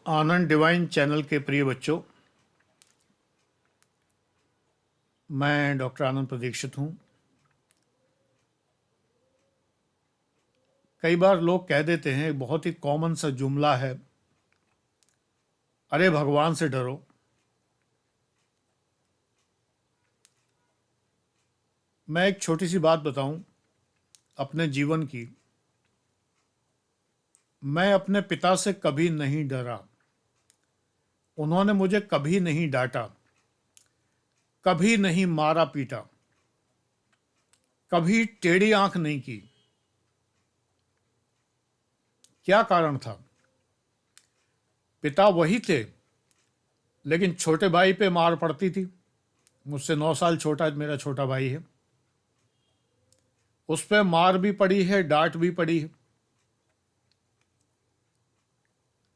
आनंद divine channel के प्रिय बच्चों, मैं डॉक्टर आनंद प्रदीक्षित हूँ। कई बार लोग कह देते हैं, बहुत ही कॉमन सा जुमला है, अरे भगवान से डरो। मैं एक छोटी सी बात बताऊं अपने जीवन की। मैं अपने पिता से कभी नहीं डरा। उन्होंने मुझे कभी नहीं डांटा, कभी नहीं मारा पीटा, कभी टेढ़ी आंख नहीं की। क्या कारण था? पिता वही थे, लेकिन छोटे भाई पे मार पड़ती थी। मुझसे 9 साल छोटा मेरा छोटा भाई है। उस पे मार भी पड़ी है, डांट भी पड़ी है।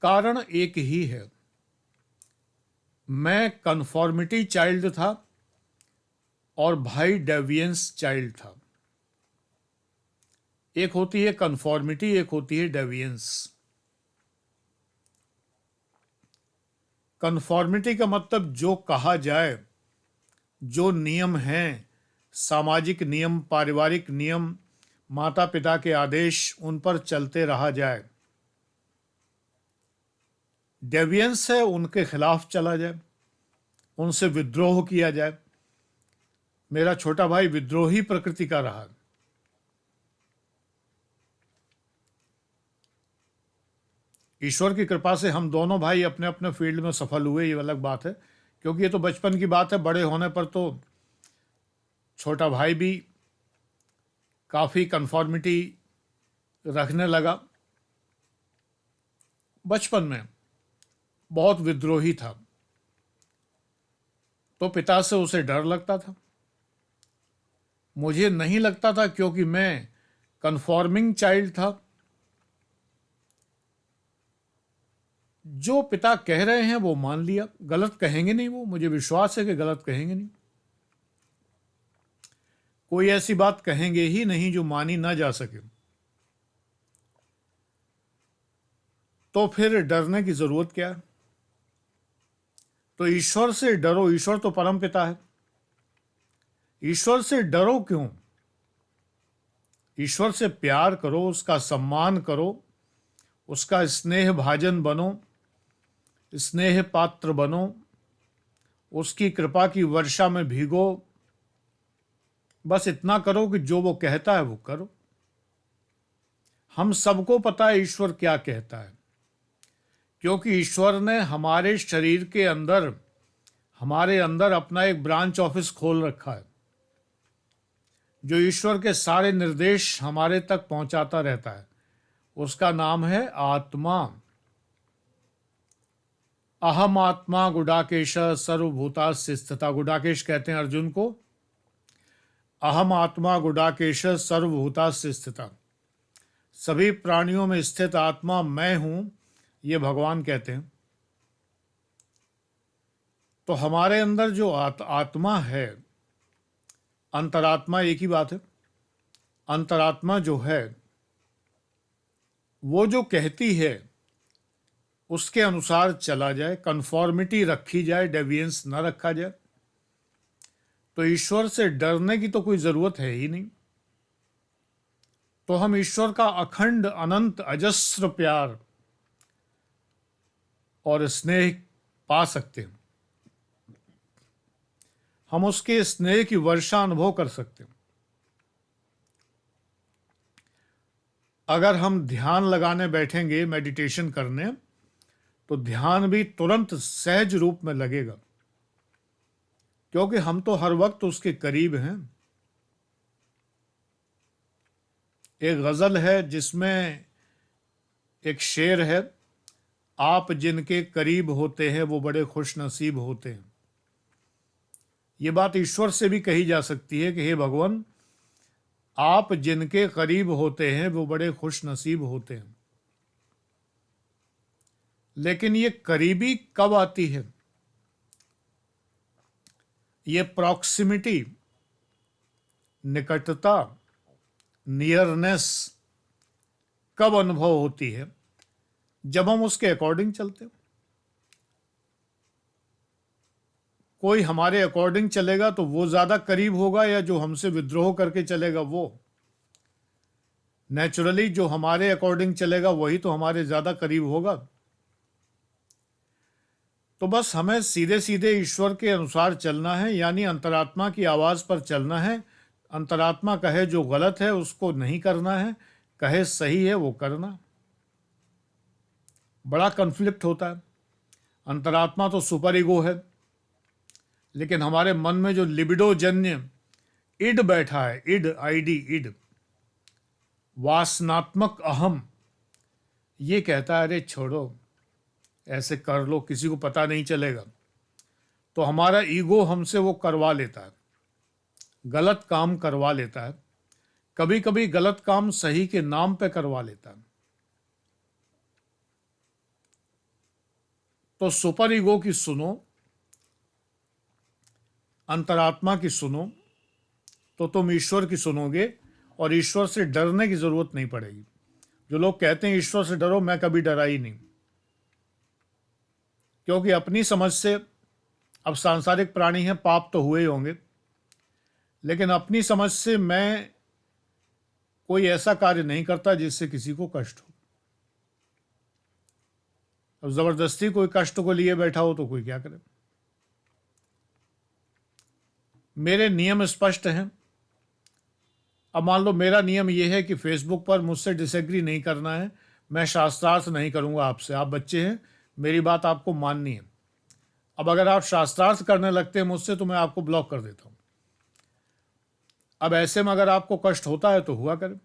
कारण एक ही है, मैं कन्फॉर्मिटी चाइल्ड था और भाई डेविएंस चाइल्ड था। एक होती है कन्फॉर्मिटी, एक होती है डेविएंस। कन्फॉर्मिटी का मतलब जो कहा जाए, जो नियम हैं, सामाजिक नियम, पारिवारिक नियम, माता पिता के आदेश, उन पर चलते रहा जाए। डेविएंस है उनके खिलाफ चला जाए, उनसे विद्रोह किया जाए। मेरा छोटा भाई विद्रोही प्रकृति का रहा। ईश्वर की कृपा से हम दोनों भाई अपने अपने फील्ड में सफल हुए, ये अलग बात है, क्योंकि ये तो बचपन की बात है। बड़े होने पर तो छोटा भाई भी काफ़ी कन्फॉर्मिटी रखने लगा। बचपन में बहुत विद्रोही था, तो पिता से उसे डर लगता था। मुझे नहीं लगता था, क्योंकि मैं कन्फॉर्मिंग चाइल्ड था। जो पिता कह रहे हैं वो मान लिया, गलत कहेंगे नहीं वो, मुझे विश्वास है कि गलत कहेंगे नहीं। कोई ऐसी बात कहेंगे ही नहीं जो मानी ना जा सके। तो फिर डरने की जरूरत क्या है? तो ईश्वर से डरो। ईश्वर तो परम पिता है। ईश्वर से डरो क्यों? ईश्वर से प्यार करो, उसका सम्मान करो, उसका स्नेह भाजन बनो, स्नेह पात्र बनो, उसकी कृपा की वर्षा में भीगो। बस इतना करो कि जो वो कहता है वो करो। हम सबको पता है ईश्वर क्या कहता है, क्योंकि ईश्वर ने हमारे शरीर के अंदर, हमारे अंदर अपना एक ब्रांच ऑफिस खोल रखा है, जो ईश्वर के सारे निर्देश हमारे तक पहुंचाता रहता है। उसका नाम है आत्मा। अहम आत्मा गुडाकेश सर्वभूतास्य स्थिता। गुडाकेश कहते हैं अर्जुन को। अहम आत्मा गुडाकेश सर्वभूतास्य स्थिता। सभी प्राणियों में स्थित आत्मा मैं हूं, ये भगवान कहते हैं। तो हमारे अंदर जो आत्मा है, अंतरात्मा एक ही बात है। अंतरात्मा जो है वो जो कहती है उसके अनुसार चला जाए, कन्फॉर्मिटी रखी जाए, डेविएंस न रखा जाए, तो ईश्वर से डरने की तो कोई जरूरत है ही नहीं। तो हम ईश्वर का अखंड अनंत अजस्र प्यार और स्नेह पा सकते हैं। हम उसके स्नेह की वर्षा अनुभव कर सकते हैं। अगर हम ध्यान लगाने बैठेंगे, मेडिटेशन करने, तो ध्यान भी तुरंत सहज रूप में लगेगा, क्योंकि हम तो हर वक्त उसके करीब हैं। एक गजल है जिसमें एक शेर है, आप जिनके करीब होते हैं वो बड़े खुश नसीब होते हैं। ये बात ईश्वर से भी कही जा सकती है कि हे भगवान, आप जिनके करीब होते हैं वो बड़े खुश नसीब होते हैं। लेकिन ये करीबी कब आती है? ये प्रॉक्सिमिटी, निकटता, नियरनेस कब अनुभव होती है? जब हम उसके अकॉर्डिंग चलते हैं। कोई हमारे अकॉर्डिंग चलेगा तो वो ज़्यादा करीब होगा, या जो हमसे विद्रोह करके चलेगा वो? नेचुरली जो हमारे अकॉर्डिंग चलेगा वही तो हमारे ज़्यादा करीब होगा। तो बस हमें सीधे सीधे ईश्वर के अनुसार चलना है, यानी अंतरात्मा की आवाज़ पर चलना है। अंतरात्मा कहे जो गलत है उसको नहीं करना है, कहे सही है वो करना। बड़ा कन्फ्लिक्ट होता है। अंतरात्मा तो सुपर ईगो है, लेकिन हमारे मन में जो लिबिडो जन्य इड बैठा है, इड, आईडी, इड, वासनात्मक अहम, ये कहता है अरे छोड़ो, ऐसे कर लो, किसी को पता नहीं चलेगा। तो हमारा ईगो हमसे वो करवा लेता है, गलत काम करवा लेता है। कभी कभी गलत काम सही के नाम पे करवा लेता है। तो सुपर ईगो की सुनो, अंतरात्मा की सुनो, तो तुम ईश्वर की सुनोगे और ईश्वर से डरने की जरूरत नहीं पड़ेगी। जो लोग कहते हैं ईश्वर से डरो, मैं कभी डरा ही नहीं, क्योंकि अपनी समझ से, अब सांसारिक प्राणी हैं, पाप तो हुए ही होंगे, लेकिन अपनी समझ से मैं कोई ऐसा कार्य नहीं करता जिससे किसी को कष्ट हो। अब जबरदस्ती कोई कष्ट को लिए बैठा हो तो कोई क्या करे। मेरे नियम स्पष्ट हैं। अब मान लो मेरा नियम यह है कि फेसबुक पर मुझसे डिसएग्री नहीं करना है, मैं शास्त्रार्थ नहीं करूंगा आपसे, आप बच्चे हैं, मेरी बात आपको माननी है। अब अगर आप शास्त्रार्थ करने लगते हैं मुझसे तो मैं आपको ब्लॉक कर देता हूं। अब ऐसे में अगर आपको कष्ट होता है तो हुआ करे।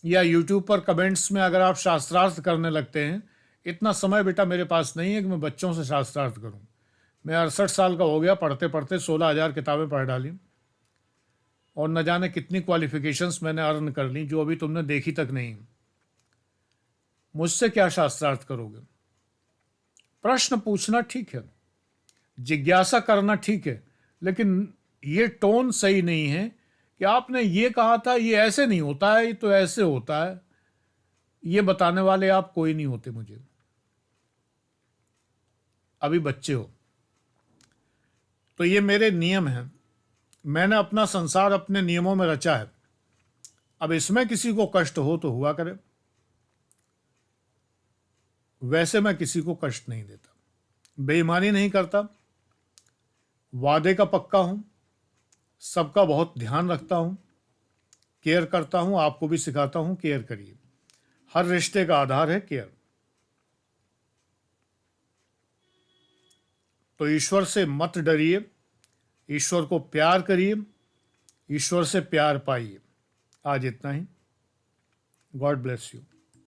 या यूट्यूब पर कमेंट्स में अगर आप शास्त्रार्थ करने लगते हैं, इतना समय बेटा मेरे पास नहीं है कि मैं बच्चों से शास्त्रार्थ करूं। मैं 68 साल का हो गया, पढ़ते पढ़ते 16,000 किताबें पढ़ डाली और न जाने कितनी क्वालिफिकेशंस मैंने अर्न कर ली जो अभी तुमने देखी तक नहीं। मुझसे क्या शास्त्रार्थ करोगे? प्रश्न पूछना ठीक है, जिज्ञासा करना ठीक है, लेकिन ये टोन सही नहीं है कि आपने ये कहा था, ये ऐसे नहीं होता है, ये तो ऐसे होता है। ये बताने वाले आप कोई नहीं होते मुझे, अभी बच्चे हो। तो ये मेरे नियम हैं, मैंने अपना संसार अपने नियमों में रचा है। अब इसमें किसी को कष्ट हो तो हुआ करे, वैसे मैं किसी को कष्ट नहीं देता, बेईमानी नहीं करता, वादे का पक्का हूं, सबका बहुत ध्यान रखता हूं, केयर करता हूं। आपको भी सिखाता हूं केयर करिए। हर रिश्ते का आधार है केयर। तो ईश्वर से मत डरिए, ईश्वर को प्यार करिए, ईश्वर से प्यार पाइए। आज इतना ही। God bless you.